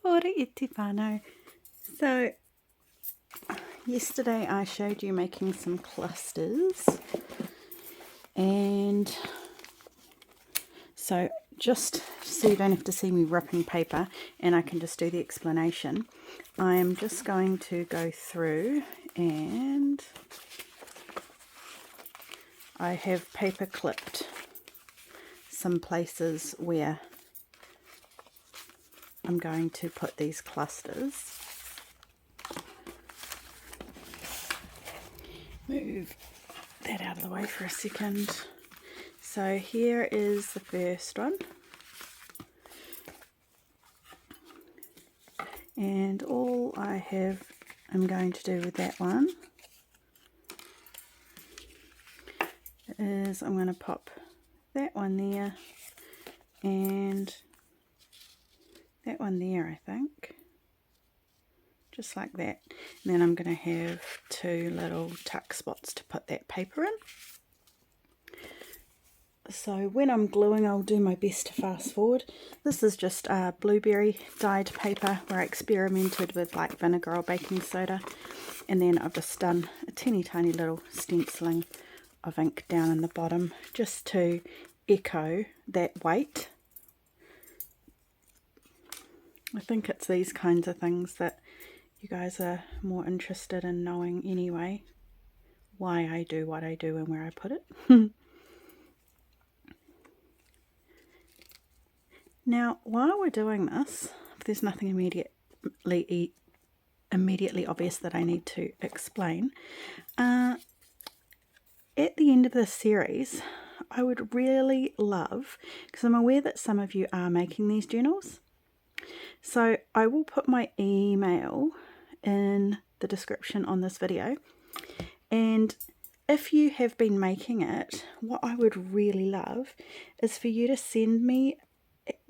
Ora iti whānau. So, yesterday I showed you making some clusters, and so just so you don't have to see me ripping paper and I can just do the explanation, I'm just going to go through and I have paper clipped some places where I'm going to put these clusters. Move that out of the way for a second. So here is the first one, and all I'm going to do with that one is I'm going to pop that one there and that one there, I think, just like that. And then I'm going to have two little tuck spots to put that paper in. So when I'm gluing, I'll do my best to fast forward. This is just blueberry dyed paper where I experimented with like vinegar or baking soda, and then I've just done a teeny tiny little stenciling of ink down in the bottom just to echo that weight. I think it's these kinds of things that you guys are more interested in knowing anyway, why I do what I do and where I put it. Now, while we're doing this, if there's nothing immediately obvious that I need to explain, at the end of this series, I would really love, because I'm aware that some of you are making these journals, so I will put my email in the description on this video, and if you have been making it, what I would really love is for you to send me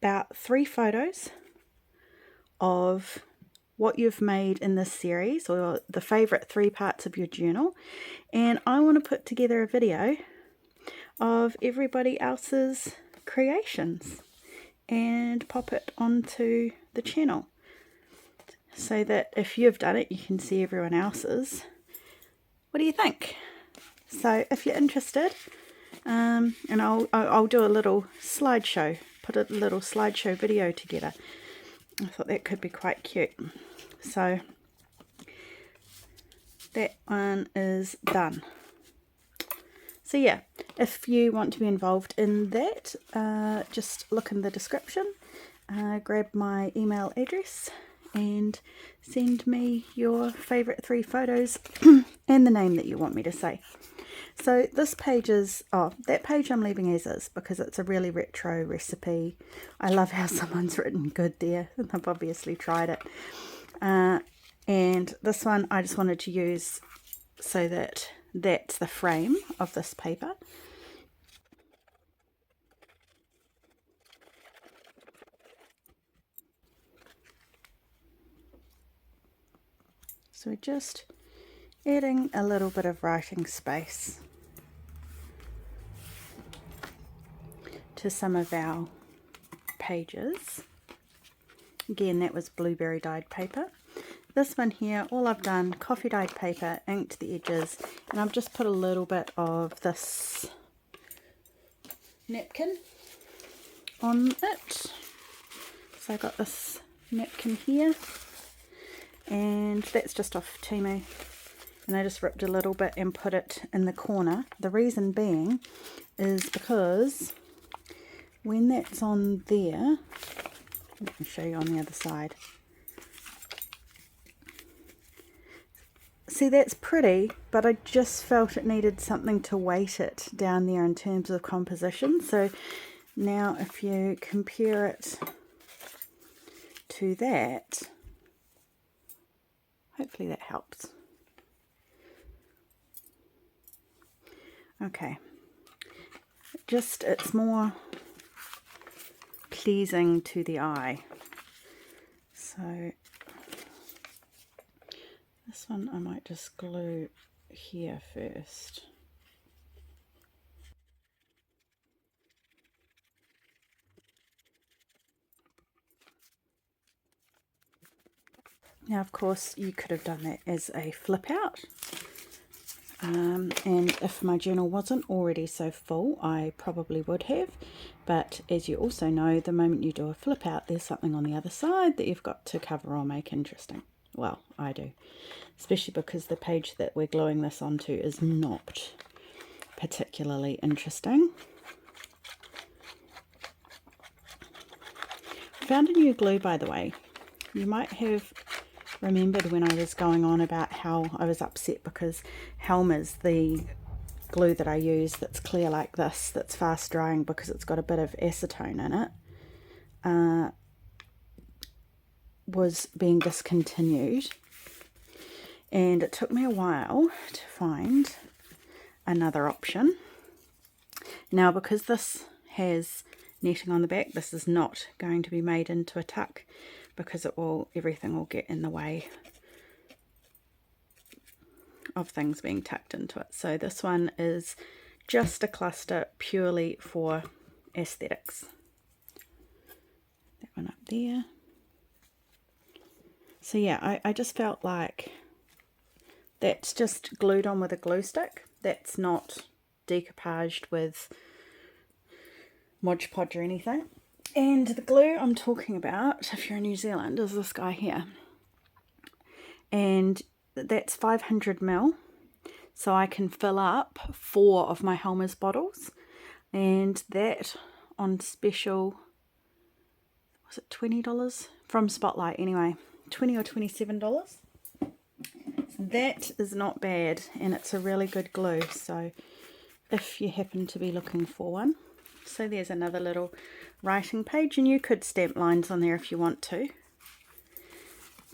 about 3 photos of what you've made in this series, or the favourite 3 parts of your journal, and I want to put together a video of everybody else's creations and pop it onto the channel so that if you've done it you can see everyone else's. What do you think? So if you're interested, and I'll do a little slideshow, put a little slideshow video together. I thought that could be quite cute. So that one is done. So yeah, if you want to be involved in that, just look in the description, grab my email address and send me your favourite 3 photos and the name that you want me to say. So this page is, that page I'm leaving as is because it's a really retro recipe. I love how someone's written good there, and I've obviously tried it. And this one I just wanted to use so that that's the frame of this paper. So we're just adding a little bit of writing space to some of our pages. Again, that was blueberry dyed paper. This one here, all I've done, coffee dyed paper, inked the edges, and I've just put a little bit of this napkin on it. So I got this napkin here, and that's just off Temu, and I just ripped a little bit and put it in the corner. The reason being is because when that's on there, let me show you on the other side. See, that's pretty, but I just felt it needed something to weight it down there in terms of composition. So now if you compare it to that, hopefully that helps. Okay, just it's more pleasing to the eye. So this one I might just glue here first. Now, of course, you could have done that as a flip out. And if my journal wasn't already so full, I probably would have. But as you also know, the moment you do a flip out, there's something on the other side that you've got to cover or make interesting. Well, I do. Especially because the page that we're gluing this onto is not particularly interesting. I found a new glue, by the way. You might have remembered when I was going on about how I was upset because Helmer's, the glue that I use that's clear like this, that's fast drying because it's got a bit of acetone in it, was being discontinued. And it took me a while to find another option. Now, because this has netting on the back, this is not going to be made into a tuck because everything will get in the way of things being tucked into it. So this one is just a cluster purely for aesthetics. That one up there. So yeah, I just felt like that's just glued on with a glue stick. That's not decoupaged with Mod Podge or anything. And the glue I'm talking about, if you're in New Zealand, is this guy here. And that's 500ml. So I can fill up 4 of my Helmer's bottles. And that on special, was it $20? From Spotlight anyway. $20 or $27. That is not bad, and it's a really good glue, so if you happen to be looking for one. So there's another little writing page, and you could stamp lines on there if you want to.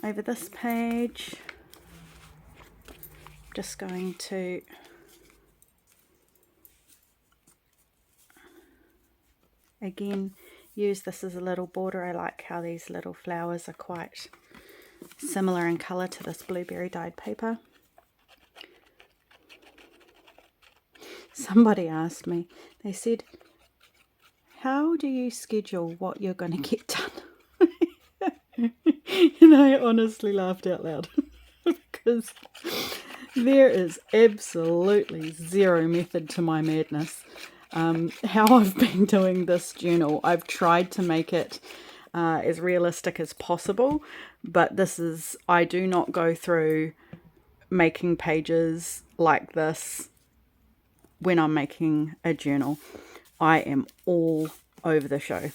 Over this page, I'm just going to again use this as a little border. I like how these little flowers are quite similar in colour to this blueberry dyed paper. Somebody asked me, they said, how do you schedule what you're going to get done? And I honestly laughed out loud because there is absolutely zero method to my madness. How I've been doing this journal, I've tried to make it as realistic as possible, but I do not go through making pages like this when I'm making a journal. I am all over the show.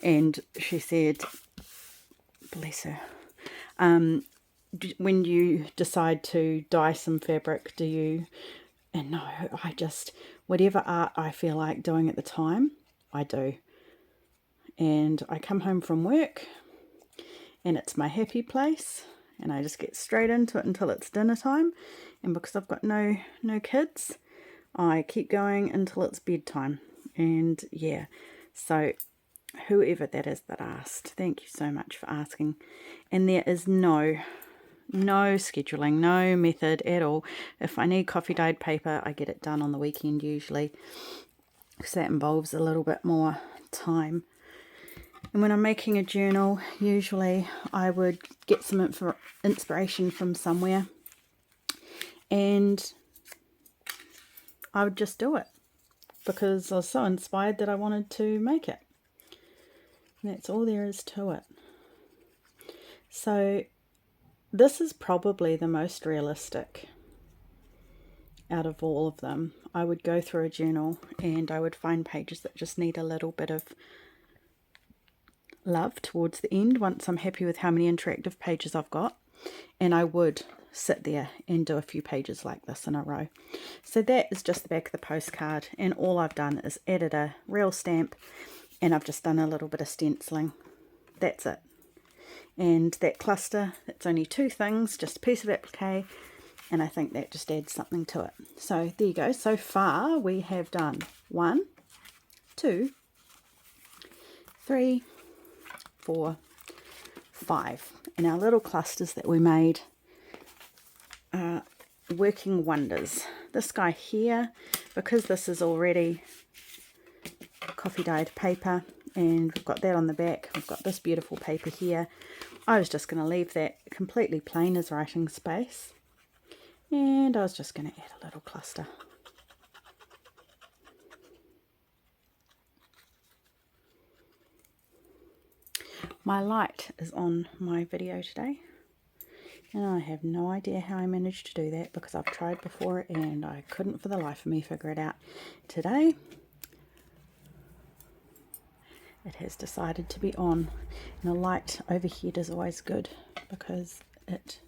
And she said, bless her, when you decide to dye some fabric, do you, and no, I just, whatever art I feel like doing at the time, I do. And I come home from work and it's my happy place, and I just get straight into it until it's dinner time. And because I've got no kids, I keep going until it's bedtime. And yeah, so whoever that is that asked, thank you so much for asking. And there is no scheduling, no method at all. If I need coffee dyed paper, I get it done on the weekend usually, because that involves a little bit more time. And when I'm making a journal, usually I would get some inspiration from somewhere, and I would just do it because I was so inspired that I wanted to make it. And that's all there is to it. So this is probably the most realistic out of all of them. I would go through a journal and I would find pages that just need a little bit of love towards the end once I'm happy with how many interactive pages I've got, and I would sit there and do a few pages like this in a row. So that is just the back of the postcard, and all I've done is added a real stamp, and I've just done a little bit of stenciling. That's it. And that cluster, it's only 2 things, just a piece of applique, and I think that just adds something to it. So there you go. So far we have done 1, 2, 3, 4, 5, and our little clusters that we made are working wonders. This guy here, because this is already coffee dyed paper and we've got that on the back. We've got this beautiful paper here. I was just going to leave that completely plain as writing space, and I was just going to add a little cluster. My light is on my video today, and I have no idea how I managed to do that, because I've tried before and I couldn't for the life of me figure it out. Today it has decided to be on, and a light overhead is always good because it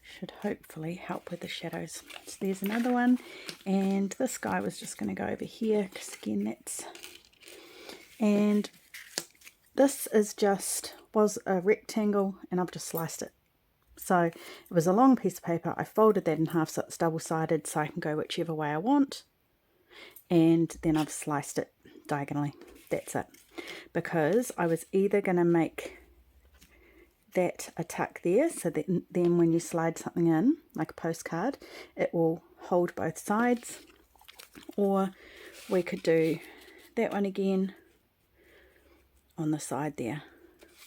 should hopefully help with the shadows. So there's another one, and this guy was just going to go over here because again that's, and this is was a rectangle and I've just sliced it. So it was a long piece of paper. I folded that in half so it's double-sided so I can go whichever way I want. And then I've sliced it diagonally. That's it. Because I was either going to make that a tuck there so that then when you slide something in, like a postcard, it will hold both sides. Or we could do that one again on the side there.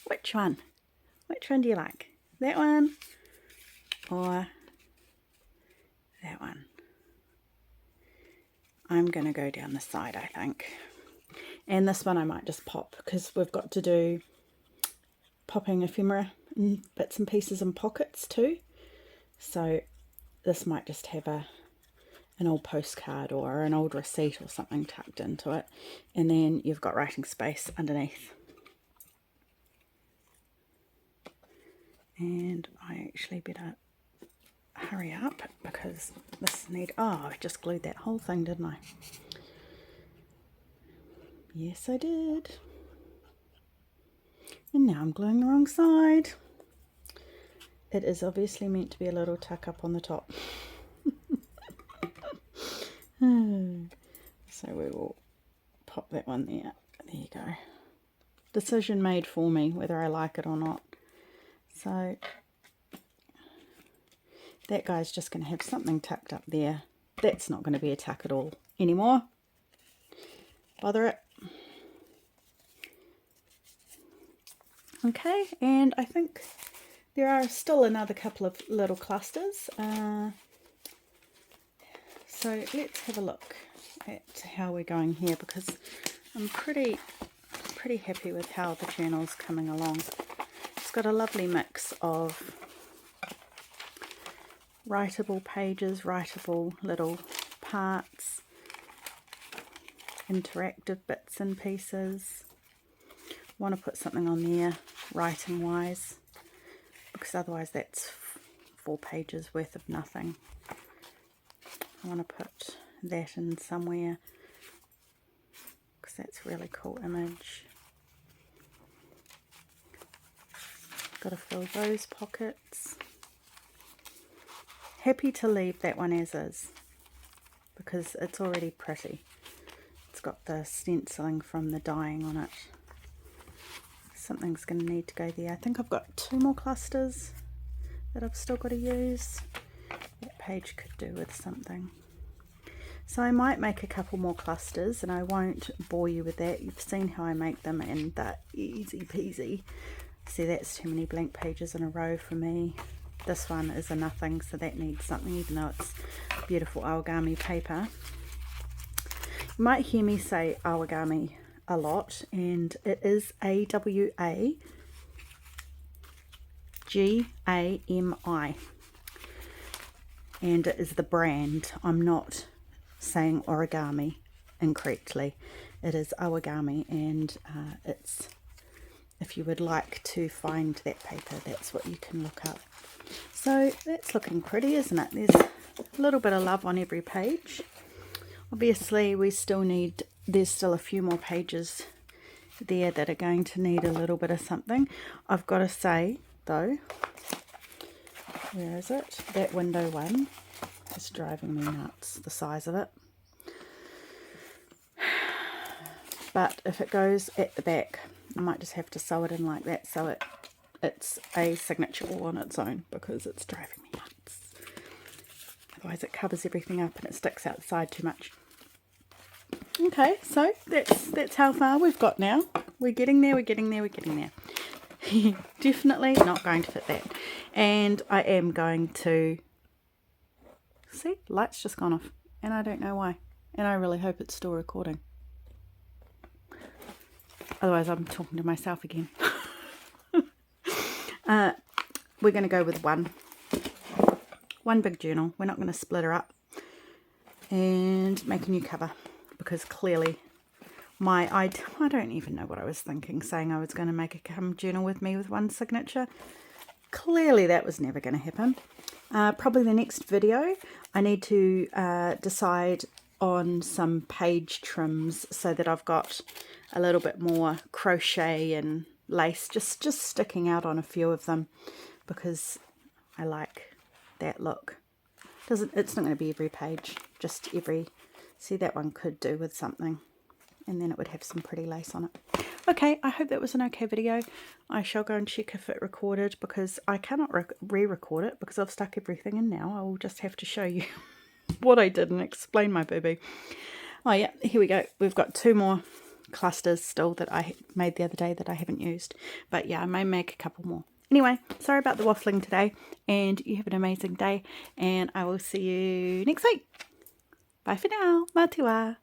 Which one? Which one do you like? That one or that one? I'm going to go down the side, I think. And this one I might just pop, because we've got to do popping ephemera and bits and pieces in pockets too. So this might just have an old postcard or an old receipt or something tucked into it. And then you've got writing space underneath. And I actually better hurry up because this oh, I just glued that whole thing, didn't I? Yes, I did. And now I'm gluing the wrong side. It is obviously meant to be a little tuck up on the top. So we will pop that one there. There you go. Decision made for me whether I like it or not. So that guy's just going to have something tucked up there. That's not going to be a tuck at all anymore. Bother it. Okay, and I think there are still another couple of little clusters. So let's have a look at how we're going here, because I'm pretty happy with how the journal's coming along. It's got a lovely mix of writable pages, writable little parts, interactive bits and pieces. Want to put something on there writing wise, because otherwise that's 4 pages worth of nothing. I want to put that in somewhere because that's a really cool image. Got to fill those pockets. Happy to leave that one as is because it's already pretty. It's got the stenciling from the dyeing on it. Something's going to need to go there. I think I've got 2 more clusters that I've still got to use. That page could do with something. So I might make a couple more clusters and I won't bore you with that. You've seen how I make them and they're easy peasy. See, that's too many blank pages in a row for me. This one is a nothing, so that needs something, even though it's beautiful origami paper. You might hear me say origami a lot, and it is AWAGAMI, and it is the brand. I'm not saying origami incorrectly. It is origami, and it's, if you would like to find that paper, that's what you can look up. So that's looking pretty, isn't it? There's a little bit of love on every page. Obviously we still need, there's still a few more pages there that are going to need a little bit of something. I've got to say though, where is it? That window one is driving me nuts, the size of it. But if it goes at the back, I might just have to sew it in like that so it's a signature all on its own, because it's driving me nuts. Otherwise it covers everything up and it sticks outside too much. Okay, so that's how far we've got now. We're getting there, we're getting there, we're getting there. Definitely not going to fit that. And I am going to... See, light's just gone off. And I don't know why. And I really hope it's still recording. Otherwise I'm talking to myself again. We're going to go with one big journal. We're not going to split her up and make a new cover, because clearly I don't even know what I was thinking, saying I was going to make a journal with me with one signature. Clearly that was never going to happen. Probably the next video I need to decide on some page trims so that I've got a little bit more crochet and lace just sticking out on a few of them, because I like that look. It's not going to be every page, just every... See, that one could do with something, and then it would have some pretty lace on it. Okay, I hope that was an okay video. I shall go and check if it recorded, because I cannot re-record it because I've stuck everything in now. I will just have to show you what I did and explain my boo-boo. Oh yeah, here we go. We've got 2 more clusters still that I made the other day that I haven't used. But yeah, I may make a couple more. Anyway, sorry about the waffling today, and you have an amazing day, and I will see you next week. Bye for now. Matua.